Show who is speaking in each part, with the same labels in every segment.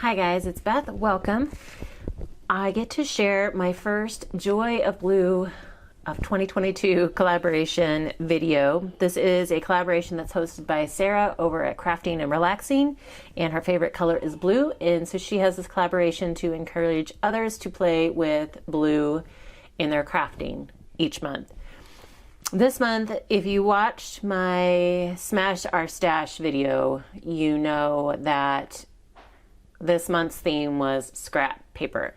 Speaker 1: Hi guys, it's Beth. Welcome. I get to share my first Joy of Blue of 2022 collaboration video. This is a collaboration that's hosted by Sarah over at Crafting and Relaxing, and her favorite color is blue, and so she has this collaboration to encourage others to play with blue in their crafting each month. This month, if you watched my Smash Our Stash video, you know that this month's theme was scrap paper.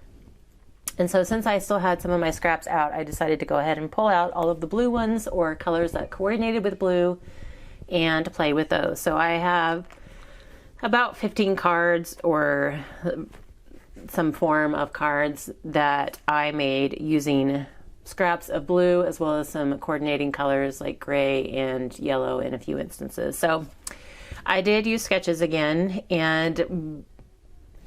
Speaker 1: And so since I still had some of my scraps out, I decided to go ahead and pull out all of the blue ones or colors that coordinated with blue and play with those. So I have about 15 cards or some form of cards that I made using scraps of blue as well as some coordinating colors like gray and yellow in a few instances. So I did use sketches again, and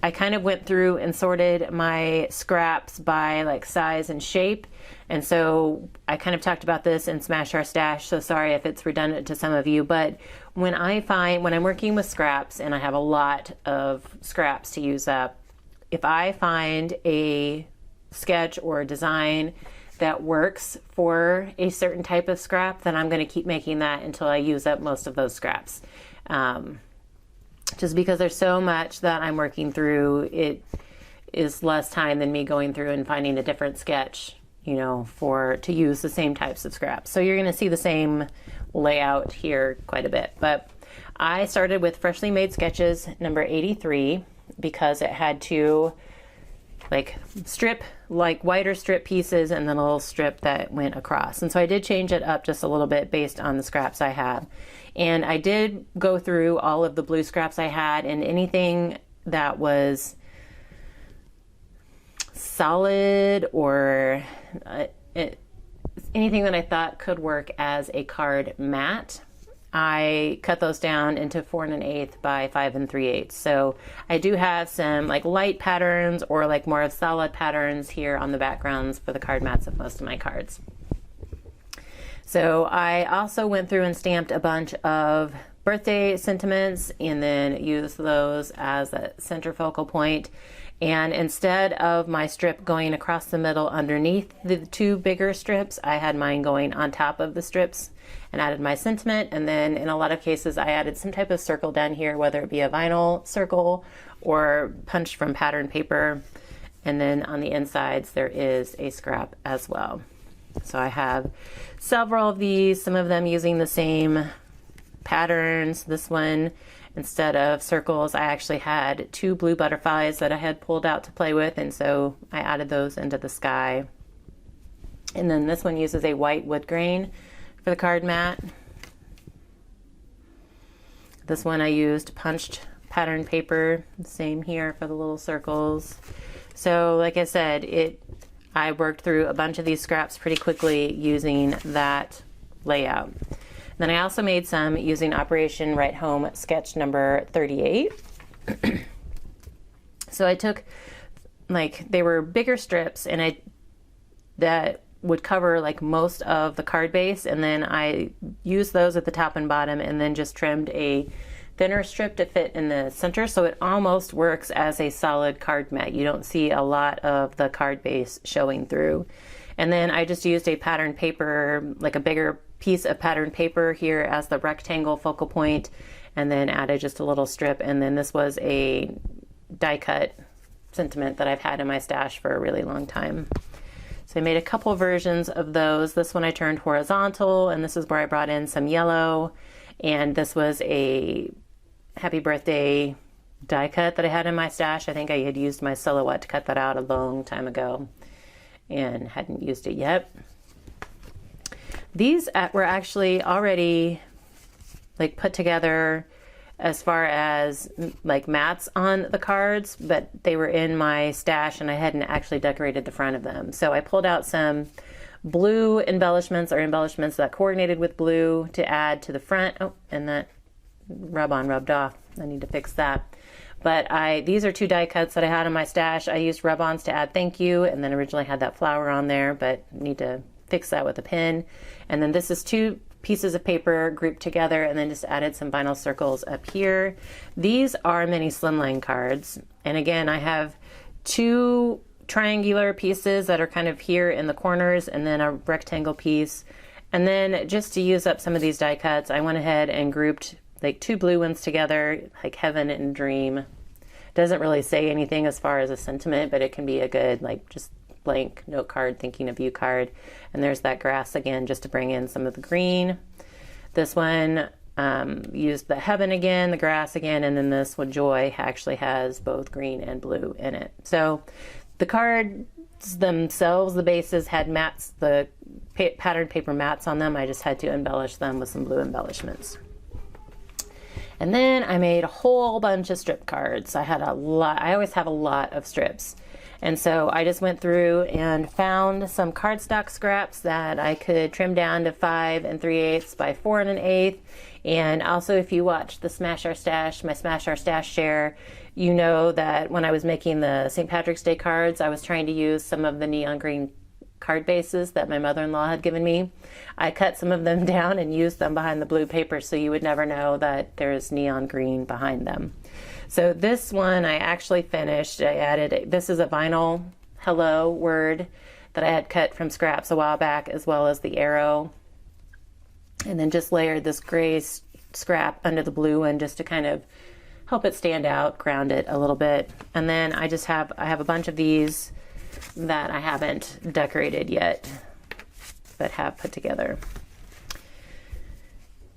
Speaker 1: I kind of went through and sorted my scraps by like size and shape. And so I kind of talked about this in Smash Our Stash, so sorry if it's redundant to some of you, but when I'm working with scraps and I have a lot of scraps to use up, if I find a sketch or a design that works for a certain type of scrap, then I'm going to keep making that until I use up most of those scraps. Just because there's so much that I'm working through, it is less time than me going through and finding a different sketch, you know, to use the same types of scraps. So you're going to see the same layout here quite a bit. But I started with Freshly Made Sketches number 83 because it had two wider strip pieces and then a little strip that went across. And so I did change it up just a little bit based on the scraps I have. And I did go through all of the blue scraps I had, and anything that was solid or anything that I thought could work as a card mat, I cut those down into 4 1/8 by 5 3/8. So I do have some like light patterns or like more of solid patterns here on the backgrounds for the card mats of most of my cards. So I also went through and stamped a bunch of birthday sentiments and then used those as a center focal point. And instead of my strip going across the middle underneath the two bigger strips, I had mine going on top of the strips and added my sentiment. And then in a lot of cases, I added some type of circle down here, whether it be a vinyl circle or punched from pattern paper. And then on the insides, there is a scrap as well. So I have several of these, some of them using the same patterns. This one, instead of circles, I actually had 2 blue butterflies that I had pulled out to play with, and so I added those into the sky. And then this one uses a white wood grain for the card mat. This one I used punched pattern paper, same here for the little circles. So like I said, I worked through a bunch of these scraps pretty quickly using that layout. Then I also made some using Operation Write Home sketch number 38. So I took, they were bigger strips, and that would cover like most of the card base, and then I used those at the top and bottom and then just trimmed a thinner strip to fit in the center, so it almost works as a solid card mat. You don't see a lot of the card base showing through. And then I just used a pattern paper, like a bigger piece of pattern paper here as the rectangle focal point, and then added just a little strip. And then this was a die cut sentiment that I've had in my stash for a really long time. So I made a couple versions of those. This one I turned horizontal, and this is where I brought in some yellow. And this was a happy birthday die cut that I had in my stash. I think I had used my silhouette to cut that out a long time ago and hadn't used it yet. These were actually already put together as far as mats on the cards, but they were in my stash and I hadn't actually decorated the front of them. So I pulled out some blue embellishments or embellishments that coordinated with blue to add to the front. Oh, and that rub-on rubbed off. I need to fix that. But these are 2 die cuts that I had in my stash. I used rub-ons to add thank you, and then originally had that flower on there, but need to fix that with a pin. And then this is 2 pieces of paper grouped together, and then just added some vinyl circles up here. These are mini slimline cards. And again, I have 2 triangular pieces that are kind of here in the corners, and then a rectangle piece. And then just to use up some of these die cuts, I went ahead and grouped like 2 blue ones together, like Heaven and Dream. Doesn't really say anything as far as a sentiment, but it can be a good, like, just blank note card, thinking of you card. And there's that grass again, just to bring in some of the green. This one used the Heaven again, the grass again, and then this one, Joy, actually has both green and blue in it. So the cards themselves, the bases, had mats, the patterned paper mats on them. I just had to embellish them with some blue embellishments. And then I made a whole bunch of strip cards. I had a lot. I always have a lot of strips. And so I just went through and found some cardstock scraps that I could trim down to 5 3/8 by 4 1/8. And also, if you watch the Smash Our Stash, my Smash Our Stash share, you know that when I was making the St. Patrick's Day cards, I was trying to use some of the neon green card bases that my mother-in-law had given me. I cut some of them down and used them behind the blue paper, so you would never know that there's neon green behind them. So this one I actually finished. I added, this is a vinyl hello word that I had cut from scraps a while back, as well as the arrow. And then just layered this gray scrap under the blue one just to kind of help it stand out, ground it a little bit. And then I have a bunch of these that I haven't decorated yet, but have put together.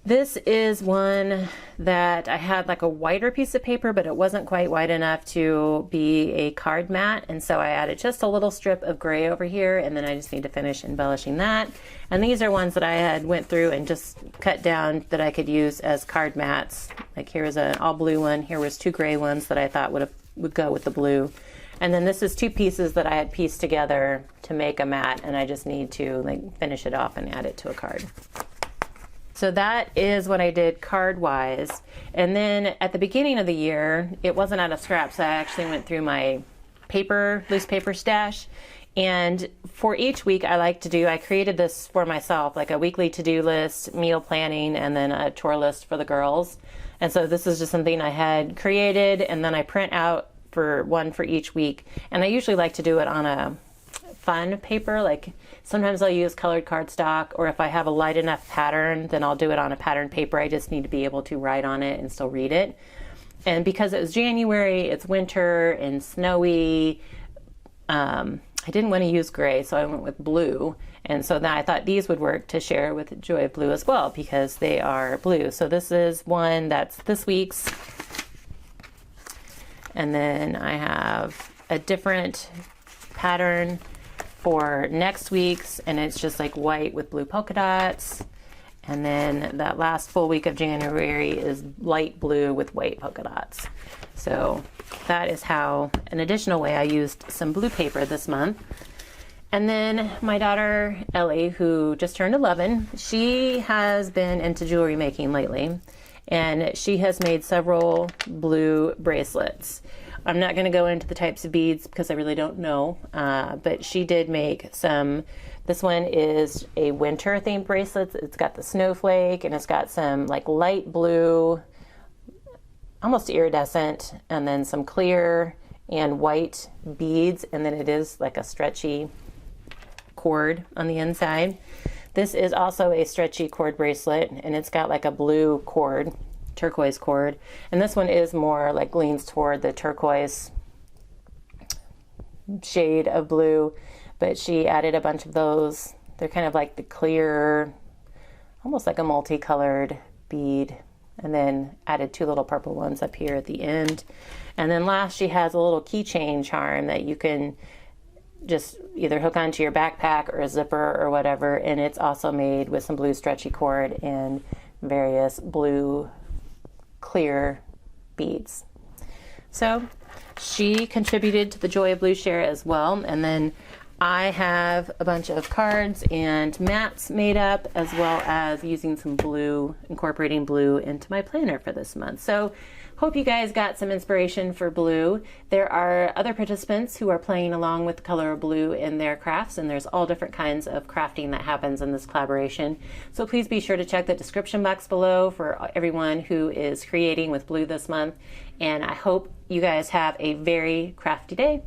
Speaker 1: This is one that I had like a whiter piece of paper, but it wasn't quite white enough to be a card mat. And so I added just a little strip of gray over here, and then I just need to finish embellishing that. And these are ones that I had went through and just cut down that I could use as card mats. Like here was an all blue one. Here was 2 gray ones that I thought would go with the blue. And then this is 2 pieces that I had pieced together to make a mat, and I just need to like finish it off and add it to a card. So that is what I did card-wise. And then at the beginning of the year, it wasn't out of scraps. I actually went through my loose paper stash. And for each week I created this for myself, like a weekly to-do list, meal planning, and then a chore list for the girls. And so this is just something I had created, and then I print out for one for each week. And I usually like to do it on a fun paper, like sometimes I'll use colored cardstock, or if I have a light enough pattern, then I'll do it on a patterned paper. I just need to be able to write on it and still read it. And because it was January, it's winter and snowy, I didn't want to use gray, so I went with blue. And so then I thought these would work to share with Joy of Blue as well, because they are blue. So this is one that's this week's. And then I have a different pattern for next week's, and it's just like white with blue polka dots. And then that last full week of January is light blue with white polka dots. So that is how, an additional way I used some blue paper this month. And then my daughter Ellie, who just turned 11, she has been into jewelry making lately, and she has made several blue bracelets. I'm not going to go into the types of beads because I really don't know, but she did make some. This one is a winter themed bracelet. It's got the snowflake, and it's got some like light blue, almost iridescent, and then some clear and white beads, and then it is like a stretchy cord on the inside. This is also a stretchy cord bracelet, and it's got like a blue cord, turquoise cord, and this one is more like leans toward the turquoise shade of blue, but she added a bunch of those. They're kind of like the clear, almost like a multicolored bead, and then added 2 little purple ones up here at the end. And then last, she has a little keychain charm that you can just either hook onto your backpack or a zipper or whatever, and it's also made with some blue stretchy cord and various blue clear beads. So she contributed to the Joy of Blue share as well, and then I have a bunch of cards and mats made up, as well as using some blue, incorporating blue into my planner for this month. So hope you guys got some inspiration for blue. There are other participants who are playing along with the color of blue in their crafts, and there's all different kinds of crafting that happens in this collaboration. So please be sure to check the description box below for everyone who is creating with blue this month. And I hope you guys have a very crafty day.